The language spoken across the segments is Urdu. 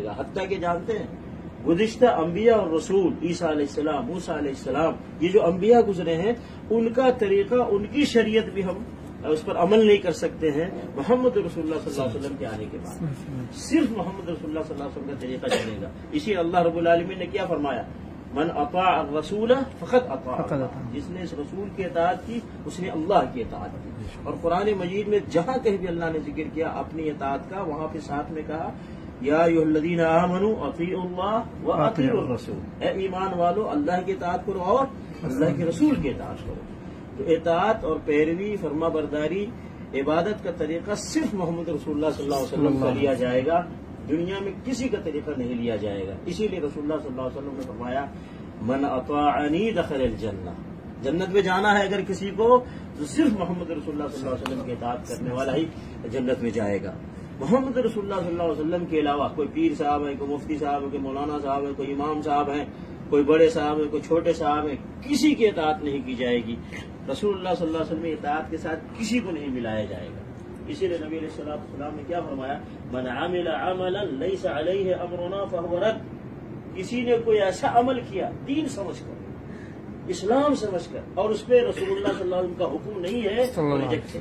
گا. حتیٰ کہ جانتے ہیں گزشتہ انبیاء اور رسول عیسیٰ علیہ السلام، موسیٰ علیہ السلام، یہ جو انبیاء گزرے ہیں ان کا طریقہ، ان کی شریعت بھی ہم اس پر عمل نہیں کر سکتے ہیں محمد رسول اللہ صلی اللہ علیہ وسلم کے آنے کے بعد. صرف محمد رسول اللہ صلی اللہ علیہ وسلم کا طریقہ چلے گا. اسی اللہ رب العالمین نے کیا فرمایا؟ من اطاع الرسول فقط اطاع اللہ. جس نے اس رسول کی اطاعت کی اس نے اللہ کی اطاعت کی. اور قرآن مجید میں جہاں کہیں بھی اللہ نے ذکر کیا اپنی اطاعت کا، وہاں پہ ساتھ میں کہا یا ایھا الذین آمنوا اطیعوا اللہ واطیعوا الرسول. اے ایمان والو اللہ کی اطاعت کرو اور اللہ کے رسول کی اطاعت کرو. تو اطاعت اور پیروی، فرما برداری، عبادت کا طریقہ صرف محمد رسول اللہ صلی اللہ علیہ وسلم کا لیا جائے گا. دنیا میں کسی کا طریقہ نہیں لیا جائے گا. اسی لیے رسول اللہ صلی اللہ علیہ وسلم نے فرمایا من اطاعنی دخل الجنہ. جنت میں جانا ہے اگر کسی کو تو صرف محمد رسول اللہ صلی اللہ علیہ وسلم کی اطاعت کرنے والا ہی جنت میں جائے گا. محمد رسول اللہ صلی اللہ علیہ وسلم کے علاوہ کوئی پیر صاحب ہے، کوئی مفتی صاحب ہے، کوئی مولانا صاحب ہے، کوئی امام صاحب ہیں، کوئی بڑے صاحب ہیں، کوئی چھوٹے صاحب ہیں، کسی کی اطاعت نہیں کی جائے گی. رسول اللہ صلی اللہ علیہ وسلم کی اطاعت کے ساتھ کسی کو نہیں ملایا جائے گا. اسی لیے نبی علیہ الصلوۃ والسلام نے کیا فرمایا؟ من عمل عملا لیس علیہ امرنا فہو رد. کسی نے کوئی ایسا عمل کیا دین سمجھ کر، اسلام سمجھ کر، اور اس پہ رسول اللہ صلی اللہ علیہ وسلم کا حکم نہیں ہے تو ریجیکٹ ہے.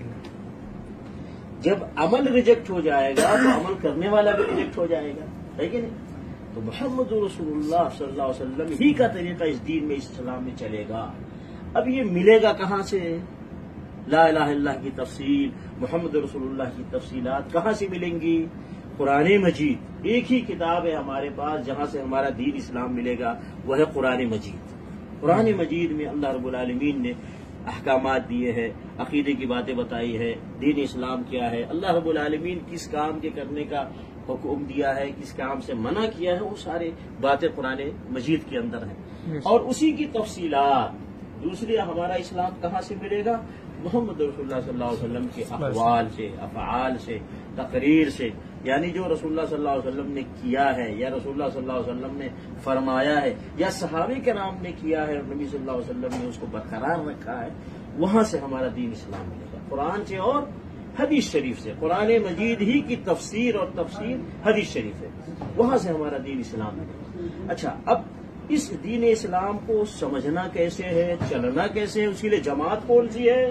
جب عمل ریجیکٹ ہو جائے گا تو عمل کرنے والا بھی ریجیکٹ ہو جائے گا، ہے کہ نہیں؟ تو محمد رسول اللہ صلی اللہ علیہ وسلم ہی کا طریقہ اس دین میں، اس اسلام میں چلے گا. اب یہ ملے گا کہاں سے؟ لا الہ الا اللہ کی تفصیل، محمد رسول اللہ کی تفصیلات کہاں سے ملیں گی؟ قرآن مجید. ایک ہی کتاب ہے ہمارے پاس جہاں سے ہمارا دین اسلام ملے گا، وہ ہے قرآن مجید. قرآن مجید میں اللہ رب العالمین نے احکامات دیے ہیں، عقیدے کی باتیں بتائی ہے، دین اسلام کیا ہے، اللہ رب العالمین کس کام کے کرنے کا حکم دیا ہے، کس کام سے منع کیا ہے، وہ سارے باتیں قرآن مجید کے اندر ہیں. اور اسی کی تفصیلات. دوسری ہمارا اسلام کہاں سے ملے گا؟ محمد رسول اللہ صلی اللہ علیہ وسلم کے اقوال سے، افعال سے، تقریر سے. یعنی جو رسول اللہ صلی اللہ علیہ وسلم نے کیا ہے، یا رسول اللہ صلی اللہ علیہ وسلم نے فرمایا ہے، یا صحابہ کرام نے کیا ہے اور نبی صلی اللہ علیہ وسلم نے اس کو برقرار رکھا ہے، وہاں سے ہمارا دین اسلام ملے گا. قرآن سے اور حدیث شریف سے. قرآن مجید ہی کی تفسیر اور تفسیر حدیث شریف ہے، وہاں سے ہمارا دین اسلام ملے گا. اچھا، اب اس دین اسلام کو سمجھنا کیسے ہے، چلنا کیسے ہے؟ اسی لیے جماعت کون سی ہے؟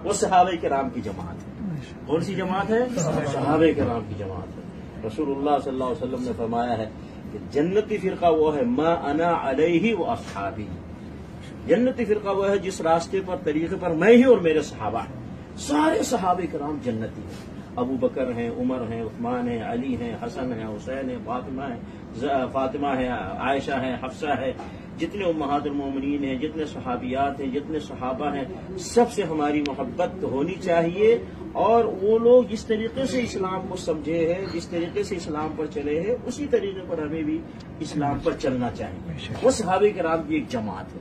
وہ صحابہ کرام کی جماعت ہے. کون سی جماعت ہے؟ صحابہ کرام کی جماعت ہے. رسول اللہ صلی اللہ علیہ وسلم نے فرمایا ہے کہ جنتی فرقہ وہ ہے ما انا علیہ و اصحابی. جنتی فرقہ وہ ہے جس راستے پر، طریقے پر میں ہی اور میرے صحابہ ہیں. سارے صحابہ کرام جنتی ہیں. ابو بکر ہیں، عمر ہیں، عثمان ہیں، علی ہیں، حسن ہیں، حسین ہیں، فاطمہ ہے، عائشہ ہے، حفصہ ہے. جتنے امہات المومنین ہیں، جتنے صحابیات ہیں، جتنے صحابہ ہیں، سب سے ہماری محبت ہونی چاہیے. اور وہ لوگ جس طریقے سے اسلام کو سمجھے ہیں، جس طریقے سے اسلام پر چلے ہیں، اسی طریقے پر ہمیں بھی اسلام پر چلنا چاہیے. وہ صحابہ کرام کی ایک جماعت ہے.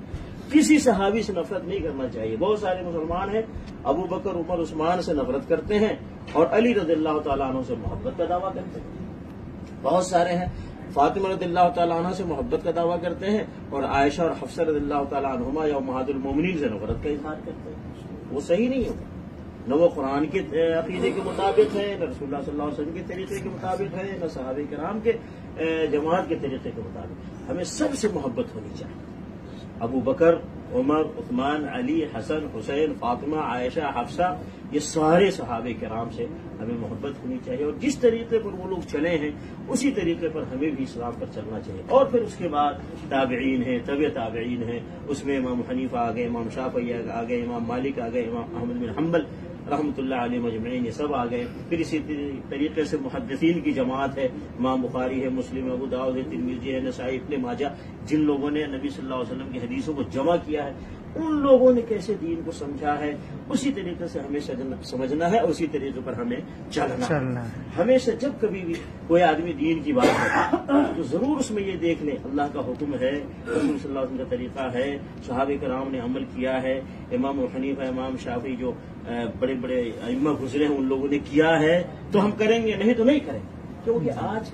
کسی صحابی سے نفرت نہیں کرنا چاہیے. بہت سارے مسلمان ہیں ابو بکر، عمر، عثمان سے نفرت کرتے ہیں اور علی رضی اللہ تعالیٰ عنہ سے محبت کا دعویٰ کرتے ہیں. بہت سارے ہیں فاطمہ رضی اللہ تعالیٰ عنہ سے محبت کا دعویٰ کرتے ہیں اور عائشہ اور حفصہ رضی اللہ تعالیٰ عنہما یا امہات المومنین سے نفرت کا اظہار کرتے ہیں. وہ صحیح نہیں ہوتا. نہ وہ قرآن کے عقیدے کے مطابق ہے، نہ رسول اللہ صلی اللہ علیہ وسلم کے طریقے کے مطابق ہے، نہ صحابہ کرام کے جماعت کے طریقے کے مطابق. ہمیں سب سے محبت ہونی چاہیے. ابو بکر، عمر، عثمان، علی، حسن، حسین، فاطمہ، عائشہ، حفصہ، یہ سارے صحابہ کرام سے ہمیں محبت ہونی چاہیے. اور جس طریقے پر وہ لوگ چلے ہیں اسی طریقے پر ہمیں بھی اسلام پر چلنا چاہیے. اور پھر اس کے بعد تابعین ہیں، طبع تابعین ہیں. اس میں امام حنیفہ آ گئے، امام شافعی آ گئے، امام مالک آ گئے، امام احمد بن حنبل رحمۃ اللہ علیہ مجمعین، یہ سب آ گئے. پھر اسی طریقے سے محدثین کی جماعت ہے. امام بخاری ہے، مسلم، ابو داؤد ہے، ترمذی ہے، نسائی، ابن ماجہ. جن لوگوں نے نبی صلی اللہ علیہ وسلم کی حدیثوں کو جمع کیا ہے، ان لوگوں نے کیسے دین کو سمجھا ہے، اسی طریقے سے ہمیں سمجھنا ہے، اسی طریقے پر ہمیں چلنا ہے. ہمیشہ جب کبھی بھی کوئی آدمی دین کی بات کرے تو ضرور اس میں یہ دیکھ لیں اللہ کا حکم ہے، رسول صلی اللہ علیہ وسلم کا طریقہ ہے، صحابہ کرام نے عمل کیا ہے، امام حنیفہ، امام شافعی جو بڑے بڑے ائمہ گزرے ہیں ان لوگوں نے کیا ہے تو ہم کریں گے، نہیں تو نہیں کریں گے. کیونکہ آج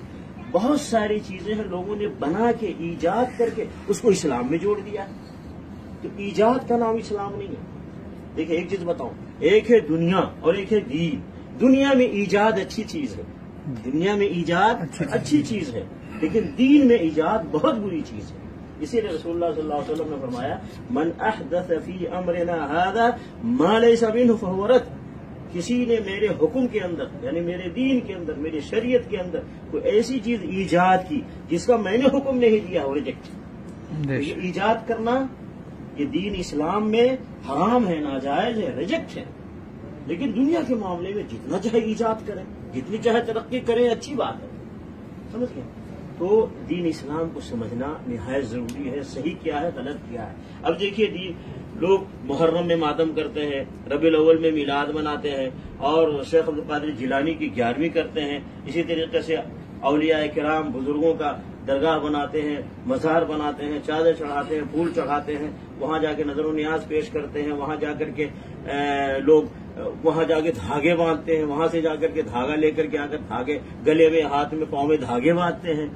بہت ساری چیزیں ہیں لوگوں نے بنا کے، ایجاد کر کے اس کو اسلام میں جوڑ دیا. تو ایجاد کا نام اسلام نہیں ہے. دیکھیں ایک چیز بتاؤں، ایک ہے دنیا اور ایک ہے دین. دنیا میں ایجاد اچھی چیز ہے، دنیا میں ایجاد اچھی چیز ہے، لیکن دین میں ایجاد بہت بری چیز ہے۔ اسی لیے رسول اللہ صلی اللہ علیہ وسلم نے فرمایا من احدث فی امرنا ھذا ما لیس منہ فہو رد، کسی نے میرے حکم کے اندر یعنی میرے دین کے اندر، میری شریعت کے اندر کوئی ایسی چیز ایجاد کی جس کا میں نے حکم نہیں دیا، وہ ریجیکٹ۔ یہ ایجاد کرنا یہ دین اسلام میں حرام ہے، ناجائز ہے، ریجیکٹ ہے۔ لیکن دنیا کے معاملے میں جتنا چاہے ایجاد کریں، جتنی چاہے ترقی کریں، اچھی بات ہے، سمجھ گئے؟ تو دین اسلام کو سمجھنا نہایت ضروری ہے، صحیح کیا ہے، غلط کیا ہے۔ اب دیکھیے لوگ محرم میں ماتم کرتے ہیں، ربیع الاول میں میلاد مناتے ہیں، اور شیخ عبد القادر جیلانی کی 11ویں کرتے ہیں۔ اسی طریقے سے اولیاء کرام بزرگوں کا درگاہ بناتے ہیں، مزار بناتے ہیں، چادر چڑھاتے ہیں، پھول چڑھاتے ہیں، وہاں جا کے نظر و نیاز پیش کرتے ہیں، وہاں جا کر کے لوگ وہاں جا کے دھاگے باندھتے ہیں، وہاں سے جا کر کے دھاگا لے کر کے آ کر دھاگے گلے میں، ہاتھ میں، پاؤں میں دھاگے باندھتے ہیں۔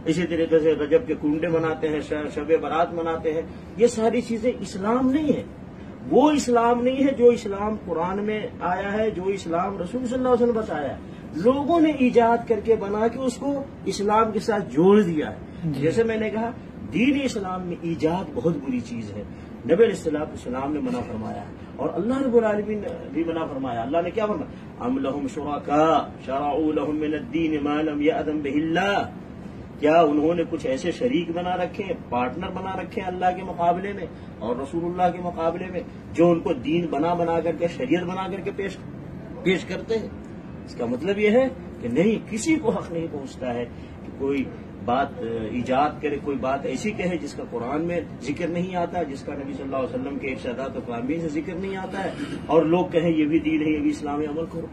اسی طریقے سے رجب کے کنڈے مناتے ہیں، شب برات مناتے ہیں۔ یہ ساری چیزیں اسلام نہیں ہے، وہ اسلام نہیں ہے جو اسلام قرآن میں آیا ہے، جو اسلام رسول صلی اللہ علیہ وسلم بتایا ہے۔ لوگوں نے ایجاد کر کے بنا کے اس کو اسلام کے ساتھ جوڑ دیا ہے۔ جیسے میں نے کہا دین اسلام میں ایجاد بہت بری چیز ہے، نبی علیہ السلام نے منع فرمایا ہے، اور اللہ رب العالمین نے بھی منع فرمایا۔ اللہ نے کیا فرمایا؟ ام لہم شرکاء شرعوا لہم من الدین ما لم یأذن بہ اللہ، کیا انہوں نے کچھ ایسے شریک بنا رکھے ہیں، پارٹنر بنا رکھے ہیں اللہ کے مقابلے میں اور رسول اللہ کے مقابلے میں، جو ان کو دین بنا کر کے، شریعت بنا کر کے پیش کرتے ہیں؟ اس کا مطلب یہ ہے کہ نہیں، کسی کو حق نہیں پہنچتا ہے کہ کوئی بات ایجاد کرے، کوئی بات ایسی کہے جس کا قرآن میں ذکر نہیں آتا، جس کا نبی صلی اللہ علیہ وسلم کے ارشادات و فرامین سے ذکر نہیں آتا ہے، اور لوگ کہیں یہ بھی دین ہے، یہ بھی اسلام ہے، عمل کرو۔